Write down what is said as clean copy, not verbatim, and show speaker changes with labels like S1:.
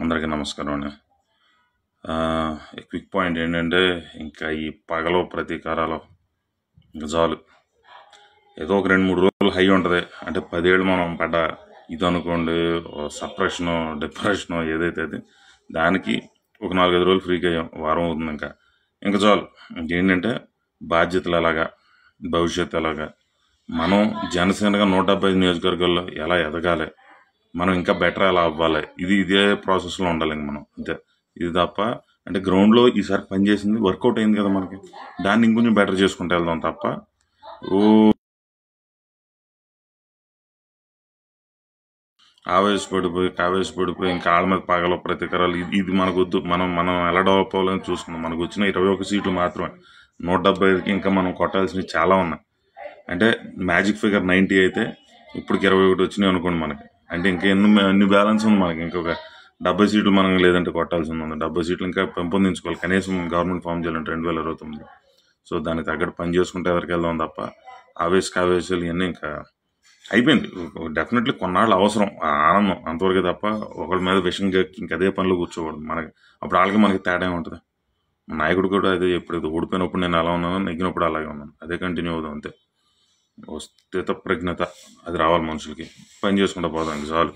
S1: అందరికీ నమస్కారం అండి. క్విక్ పాయింట్ ఏంటంటే, ఇంకా ఈ పగలు ప్రతీకారాలు ఇంక చాలు. ఏదో ఒక 2-3 రోజులు హై ఉంటుంది. అంటే 10 ఏళ్ళు మనం పడ్డ ఇది అనుకోండి, సప్రెషను, డిప్రెషను ఏదైతే అది, దానికి ఒక 4-5 రోజులు ఫ్రీకి అయ్యాం. వారం అవుతుంది ఇంకా చాలు. ఇంకేంటంటే బాధ్యతలు ఎలాగా, భవిష్యత్తు ఎలాగా, మనం జనసేనగా 175 నియోజకవర్గాల్లో ఎలా ఎదగాలి, మనం ఇంకా బెటర్ ఎలా అవ్వాలి, ఇదే ప్రాసెస్లో ఉండాలి ఇంక మనం. అంతే. ఇది తప్ప అంటే గ్రౌండ్లో ఈసారి పని చేసింది వర్కౌట్ అయింది కదా మనకి, దాన్ని ఇంకొంచెం బెటర్ చేసుకుంటూ వెళ్దాం తప్ప ఓ ఆవేశపడిపోయి ఇంకా వాళ్ళ మీద పగల ప్రతీకారాలు ఇది మనకు వద్దు. మనం ఎలా డెవలప్ అవ్వాలని చూసుకుందాం. మనకు వచ్చిన 21 సీట్లు మాత్రమే. 175కి ఇంకా మనం కొట్టాల్సినవి చాలా ఉన్నాయి. అంటే మ్యాజిక్ ఫిగర్ 90 అయితే ఇప్పటికి 21 వచ్చినాయి అనుకోండి మనకి. అంటే ఇంకా ఎన్ని బ్యాలెన్స్ ఉంది మనకి. ఇంకొక 70 సీట్లు మనం లేదంటే కొట్టాల్సింది ఉంది. 70 సీట్లు ఇంకా పెంపొందించుకోవాలి. కనీసం గవర్నమెంట్ ఫామ్ చేయాలంటే 2029. సో దానికి తగ్గట్టు పని చేసుకుంటే ఎదురుకెళ్దాం తప్ప ఆవేశాలు ఇవన్నీ ఇంకా అయిపోయింది. డెఫినెట్లీ కొన్నాళ్ళు అవసరం ఆ ఆనందం, అంతవరకే తప్ప ఒకళ్ళ మీద విషయం ఇంకా అదే పనిలో కూర్చోకూడదు మనకి. అప్పుడు వాళ్ళకి మనకి తేడా ఉంటుంది. నాయకుడు కూడా అదే ఎప్పుడు ఓడిపోయినప్పుడు నేను ఎలా ఉన్నాను, నెగ్గినప్పుడు అలాగే ఉన్నాను. అదే కంటిన్యూ అవుదాం అంతే. స్థిత ప్రజ్ఞత అది రావాలి మనుషులకి. పని చేసుకుంటూ పోదాం చాలు.